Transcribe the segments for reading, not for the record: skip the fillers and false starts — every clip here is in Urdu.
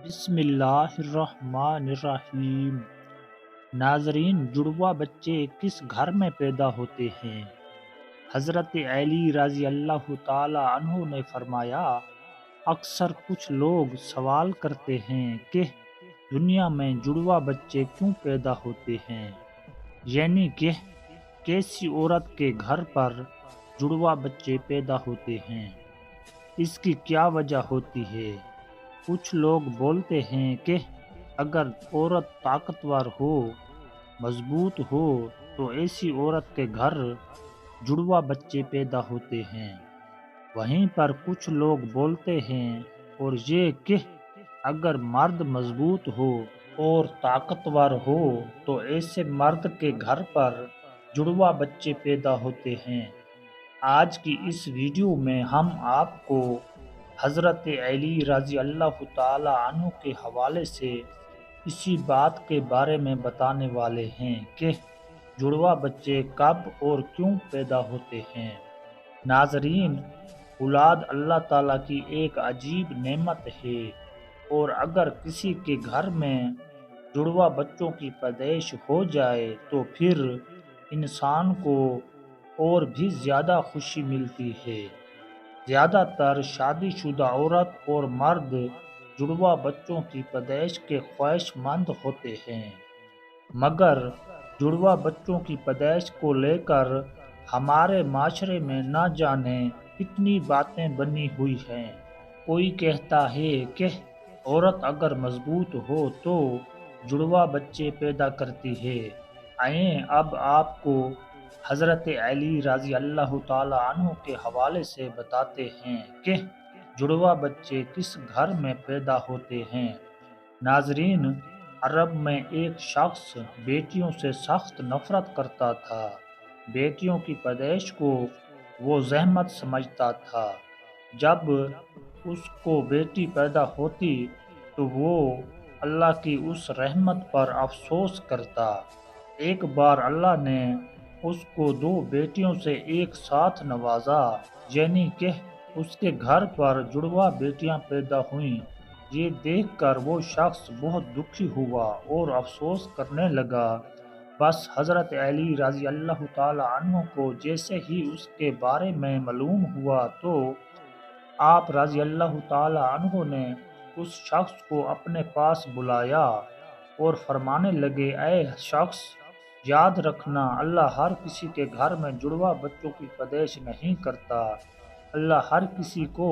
بسم اللہ الرحمن الرحیم۔ ناظرین، جڑواں بچے کس گھر میں پیدا ہوتے ہیں؟ حضرت علی رضی اللہ تعالی عنہ نے فرمایا، اکثر کچھ لوگ سوال کرتے ہیں کہ دنیا میں جڑواں بچے کیوں پیدا ہوتے ہیں، یعنی کہ کیسی عورت کے گھر پر جڑواں بچے پیدا ہوتے ہیں، اس کی کیا وجہ ہوتی ہے؟ کچھ لوگ بولتے ہیں کہ اگر عورت طاقتور ہو، مضبوط ہو تو ایسی عورت کے گھر جڑواں بچے پیدا ہوتے ہیں۔ وہیں پر کچھ لوگ بولتے ہیں اور یہ کہ اگر مرد مضبوط ہو اور طاقتور ہو تو ایسے مرد کے گھر پر جڑواں بچے پیدا ہوتے ہیں۔ آج کی اس ویڈیو میں ہم آپ کو حضرت علی رضی اللہ تعالی عنہ کے حوالے سے اسی بات کے بارے میں بتانے والے ہیں کہ جڑواں بچے کب اور کیوں پیدا ہوتے ہیں۔ ناظرین، اولاد اللہ تعالیٰ کی ایک عجیب نعمت ہے، اور اگر کسی کے گھر میں جڑواں بچوں کی پیدائش ہو جائے تو پھر انسان کو اور بھی زیادہ خوشی ملتی ہے۔ زیادہ تر شادی شدہ عورت اور مرد جڑواں بچوں کی پیدائش کے خواہش مند ہوتے ہیں، مگر جڑواں بچوں کی پیدائش کو لے کر ہمارے معاشرے میں نہ جانے کتنی باتیں بنی ہوئی ہیں۔ کوئی کہتا ہے کہ عورت اگر مضبوط ہو تو جڑواں بچے پیدا کرتی ہے۔ آئیں اب آپ کو حضرت علی رضی اللہ تعالی عنہ کے حوالے سے بتاتے ہیں کہ جڑواں بچے کس گھر میں پیدا ہوتے ہیں۔ ناظرین، عرب میں ایک شخص بیٹیوں سے سخت نفرت کرتا تھا۔ بیٹیوں کی پیدائش کو وہ زحمت سمجھتا تھا۔ جب اس کو بیٹی پیدا ہوتی تو وہ اللہ کی اس رحمت پر افسوس کرتا۔ ایک بار اللہ نے اس کو 2 بیٹیوں سے ایک ساتھ نوازا، یعنی کہ اس کے گھر پر جڑواں بیٹیاں پیدا ہوئیں۔ یہ دیکھ کر وہ شخص بہت دکھی ہوا اور افسوس کرنے لگا۔ بس حضرت علی رضی اللہ تعالی عنہ کو جیسے ہی اس کے بارے میں معلوم ہوا تو آپ رضی اللہ تعالی عنہ نے اس شخص کو اپنے پاس بلایا اور فرمانے لگے، اے شخص، یاد رکھنا، اللہ ہر کسی کے گھر میں جڑواں بچوں کی پیدائش نہیں کرتا۔ اللہ ہر کسی کو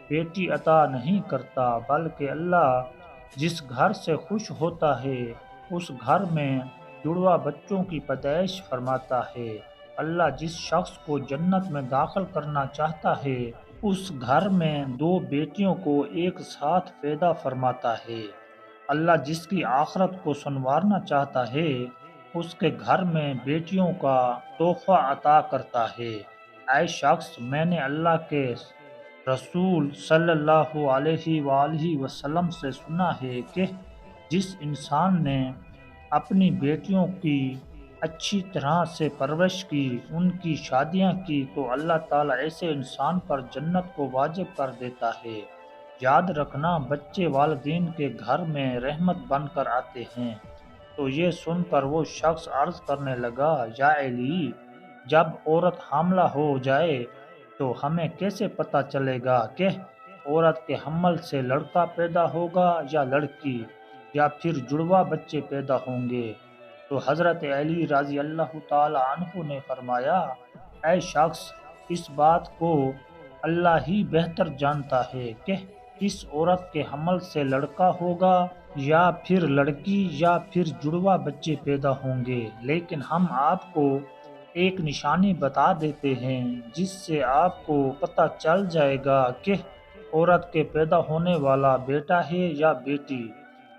بیٹی عطا نہیں کرتا، بلکہ اللہ جس گھر سے خوش ہوتا ہے اس گھر میں جڑواں بچوں کی پیدائش فرماتا ہے۔ اللہ جس شخص کو جنت میں داخل کرنا چاہتا ہے اس گھر میں 2 بیٹیوں کو ایک ساتھ پیدا فرماتا ہے۔ اللہ جس کی آخرت کو سنوارنا چاہتا ہے اس کے گھر میں بیٹیوں کا تحفہ عطا کرتا ہے۔ اے شخص، میں نے اللہ کے رسول صلی اللہ علیہ وآلہ وسلم سے سنا ہے کہ جس انسان نے اپنی بیٹیوں کی اچھی طرح سے پرورش کی، ان کی شادیاں کی، تو اللہ تعالیٰ ایسے انسان پر جنت کو واجب کر دیتا ہے۔ یاد رکھنا، بچے والدین کے گھر میں رحمت بن کر آتے ہیں۔ تو یہ سن کر وہ شخص عرض کرنے لگا، یا علی، جب عورت حاملہ ہو جائے تو ہمیں کیسے پتہ چلے گا کہ عورت کے حمل سے لڑکا پیدا ہوگا یا لڑکی، یا پھر جڑواں بچے پیدا ہوں گے؟ تو حضرت علی رضی اللہ تعالی عنہ نے فرمایا، اے شخص، اس بات کو اللہ ہی بہتر جانتا ہے کہ کس عورت کے حمل سے لڑکا ہوگا یا پھر لڑکی، یا پھر جڑواں بچے پیدا ہوں گے، لیکن ہم آپ کو ایک نشانی بتا دیتے ہیں جس سے آپ کو پتہ چل جائے گا کہ عورت کے پیدا ہونے والا بیٹا ہے یا بیٹی،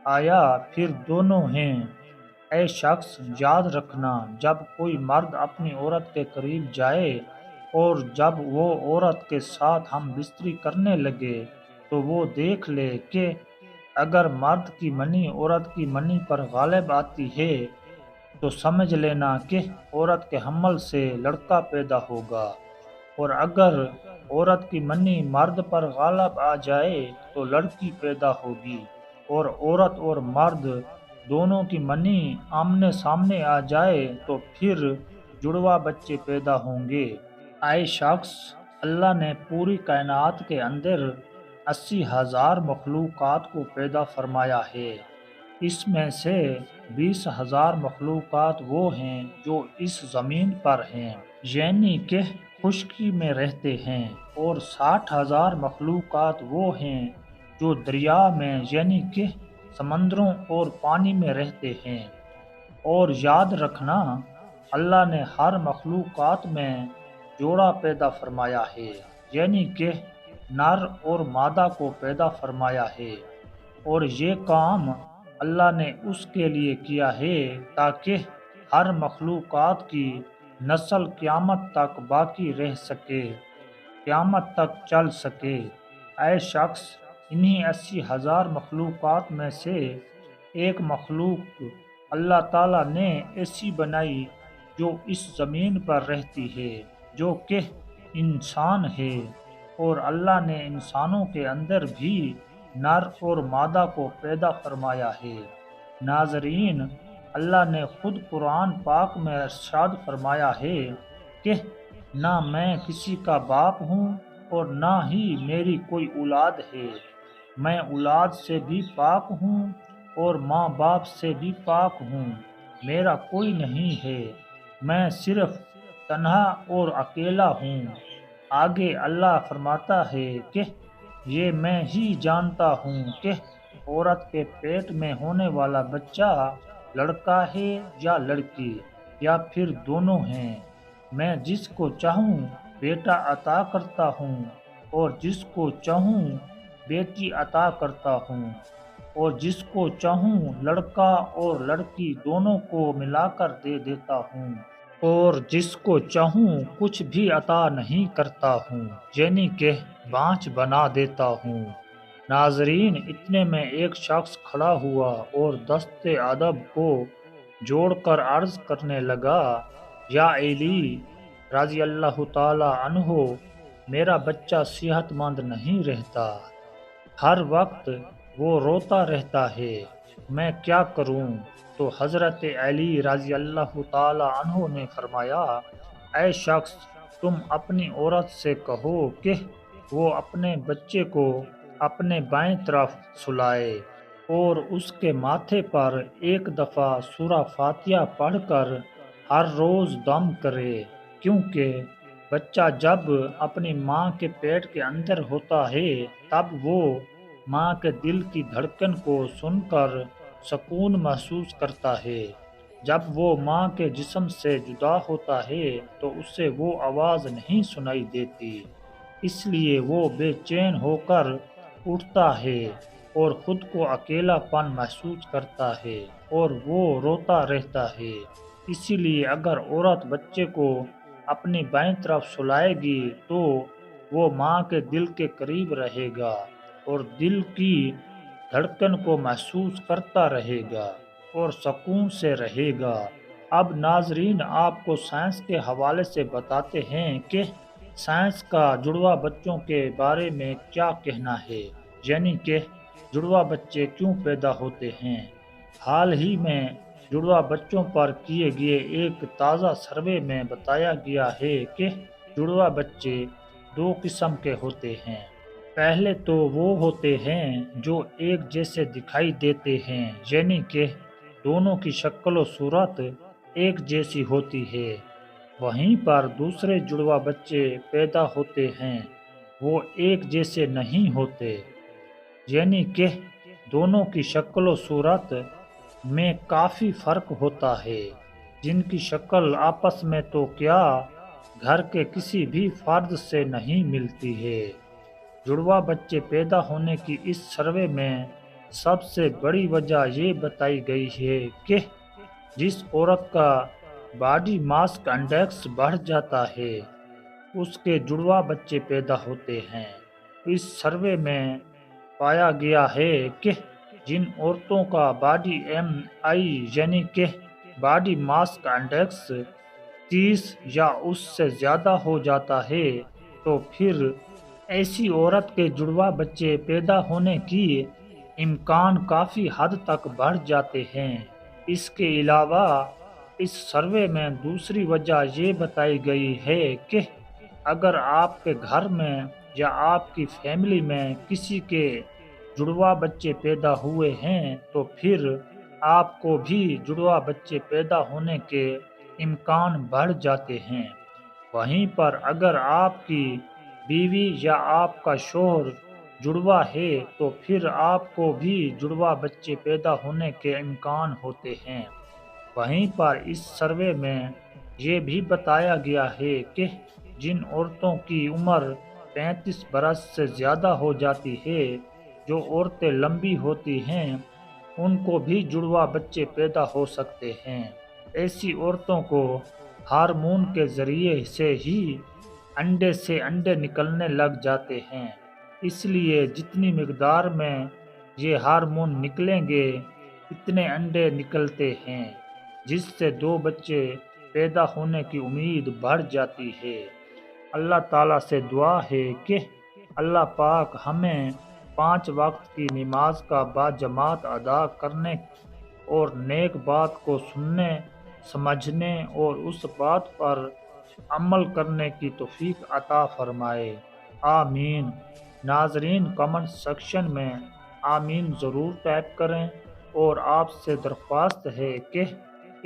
آیا پھر دونوں ہیں۔ اے شخص، یاد رکھنا، جب کوئی مرد اپنی عورت کے قریب جائے اور جب وہ عورت کے ساتھ ہم بستری کرنے لگے تو وہ دیکھ لے کہ اگر مرد کی منی عورت کی منی پر غالب آتی ہے تو سمجھ لینا کہ عورت کے حمل سے لڑکا پیدا ہوگا، اور اگر عورت کی منی مرد پر غالب آ جائے تو لڑکی پیدا ہوگی۔ اور عورت اور مرد دونوں کی منی آمنے سامنے آ جائے تو پھر جڑوا بچے پیدا ہوں گے۔ اے شخص، اللہ نے پوری کائنات کے اندر 80,000 مخلوقات کو پیدا فرمایا ہے۔ اس میں سے 20,000 مخلوقات وہ ہیں جو اس زمین پر ہیں، یعنی کہ خشکی میں رہتے ہیں، اور 60,000 مخلوقات وہ ہیں جو دریا میں یعنی کہ سمندروں اور پانی میں رہتے ہیں۔ اور یاد رکھنا، اللہ نے ہر مخلوقات میں جوڑا پیدا فرمایا ہے، یعنی کہ نر اور مادہ کو پیدا فرمایا ہے، اور یہ کام اللہ نے اس کے لیے کیا ہے تاکہ ہر مخلوقات کی نسل قیامت تک باقی رہ سکے، قیامت تک چل سکے۔ اے شخص، انہی 80,000 مخلوقات میں سے ایک مخلوق اللہ تعالیٰ نے ایسی بنائی جو اس زمین پر رہتی ہے، جو کہ انسان ہے، اور اللہ نے انسانوں کے اندر بھی نر اور مادہ کو پیدا فرمایا ہے۔ ناظرین، اللہ نے خود قرآن پاک میں ارشاد فرمایا ہے کہ نہ میں کسی کا باپ ہوں اور نہ ہی میری کوئی اولاد ہے، میں اولاد سے بھی پاک ہوں اور ماں باپ سے بھی پاک ہوں، میرا کوئی نہیں ہے، میں صرف تنہا اور اکیلا ہوں۔ آگے اللہ فرماتا ہے کہ یہ میں ہی جانتا ہوں کہ عورت کے پیٹ میں ہونے والا بچہ لڑکا ہے یا لڑکی یا پھر دونوں ہیں، میں جس کو چاہوں بیٹا عطا کرتا ہوں اور جس کو چاہوں بیٹی عطا کرتا ہوں، اور جس کو چاہوں لڑکا اور لڑکی دونوں کو ملا کر دے دیتا ہوں، اور جس کو چاہوں کچھ بھی عطا نہیں کرتا ہوں، یعنی کہ بانجھ بنا دیتا ہوں۔ ناظرین، اتنے میں ایک شخص کھڑا ہوا اور دست ادب کو جوڑ کر عرض کرنے لگا، یا علی رضی اللہ تعالی عنہ، میرا بچہ صحت مند نہیں رہتا، ہر وقت وہ روتا رہتا ہے، میں کیا کروں؟ تو حضرت علی رضی اللہ تعالی عنہ نے فرمایا، اے شخص، تم اپنی عورت سے کہو کہ وہ اپنے بچے کو اپنے بائیں طرف سلائے اور اس کے ماتھے پر ایک دفعہ سورہ فاتحہ پڑھ کر ہر روز دم کرے، کیونکہ بچہ جب اپنی ماں کے پیٹ کے اندر ہوتا ہے تب وہ ماں کے دل کی دھڑکن کو سن کر سکون محسوس کرتا ہے، جب وہ ماں کے جسم سے جدا ہوتا ہے تو اسے وہ آواز نہیں سنائی دیتی، اس لیے وہ بے چین ہو کر اٹھتا ہے اور خود کو اکیلا پن محسوس کرتا ہے اور وہ روتا رہتا ہے۔ اسی لیے اگر عورت بچے کو اپنی بائیں طرف سلائے گی تو وہ ماں کے دل کے قریب رہے گا اور دل کی دھڑکن کو محسوس کرتا رہے گا اور سکون سے رہے گا۔ اب ناظرین، آپ کو سائنس کے حوالے سے بتاتے ہیں کہ سائنس کا جڑوا بچوں کے بارے میں کیا کہنا ہے، یعنی کہ جڑوا بچے کیوں پیدا ہوتے ہیں۔ حال ہی میں جڑوا بچوں پر کیے گئے ایک تازہ سروے میں بتایا گیا ہے کہ جڑوا بچے دو قسم کے ہوتے ہیں۔ پہلے تو وہ ہوتے ہیں جو ایک جیسے دکھائی دیتے ہیں، یعنی کہ دونوں کی شکل و صورت ایک جیسی ہوتی ہے۔ وہیں پر دوسرے جڑوا بچے پیدا ہوتے ہیں، وہ ایک جیسے نہیں ہوتے، یعنی کہ دونوں کی شکل و صورت میں کافی فرق ہوتا ہے، جن کی شکل آپس میں تو کیا گھر کے کسی بھی فرد سے نہیں ملتی ہے۔ جڑوا بچے پیدا ہونے کی اس سروے میں سب سے بڑی وجہ یہ بتائی گئی ہے کہ جس عورت کا باڈی ماس انڈیکس بڑھ جاتا ہے اس کے جڑوا بچے پیدا ہوتے ہیں۔ اس سروے میں پایا گیا ہے کہ جن عورتوں کا باڈی ایم آئی یعنی کہ باڈی ماس انڈیکس 30 یا اس سے زیادہ ہو جاتا ہے تو پھر ایسی عورت کے جڑوا بچے پیدا ہونے کی امکان کافی حد تک بڑھ جاتے ہیں۔ اس کے علاوہ اس سروے میں دوسری وجہ یہ بتائی گئی ہے کہ اگر آپ کے گھر میں یا آپ کی فیملی میں کسی کے جڑواں بچے پیدا ہوئے ہیں تو پھر آپ کو بھی جڑواں بچے پیدا ہونے کے امکان بڑھ جاتے ہیں۔ وہیں پر اگر آپ کی بیوی یا آپ کا شوہر جڑواں ہے تو پھر آپ کو بھی جڑواں بچے پیدا ہونے کے امکان ہوتے ہیں۔ وہیں پر اس سروے میں یہ بھی بتایا گیا ہے کہ جن عورتوں کی عمر 35 برس سے زیادہ ہو جاتی ہے، جو عورتیں لمبی ہوتی ہیں، ان کو بھی جڑواں بچے پیدا ہو سکتے ہیں۔ ایسی عورتوں کو ہارمون کے ذریعے سے ہی انڈے سے انڈے نکلنے لگ جاتے ہیں، اس لیے جتنی مقدار میں یہ ہارمون نکلیں گے اتنے انڈے نکلتے ہیں، جس سے 2 بچے پیدا ہونے کی امید بڑھ جاتی ہے۔ اللہ تعالیٰ سے دعا ہے کہ اللہ پاک ہمیں 5 وقت کی نماز کا باجماعت ادا کرنے اور نیک بات کو سننے، سمجھنے اور اس بات پر عمل کرنے کی توفیق عطا فرمائے۔ آمین۔ ناظرین، کمنٹ سیکشن میں آمین ضرور ٹائپ کریں اور آپ سے درخواست ہے کہ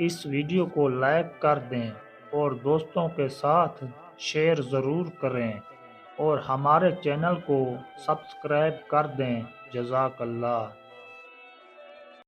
اس ویڈیو کو لائک کر دیں اور دوستوں کے ساتھ شیئر ضرور کریں اور ہمارے چینل کو سبسکرائب کر دیں۔ جزاک اللہ۔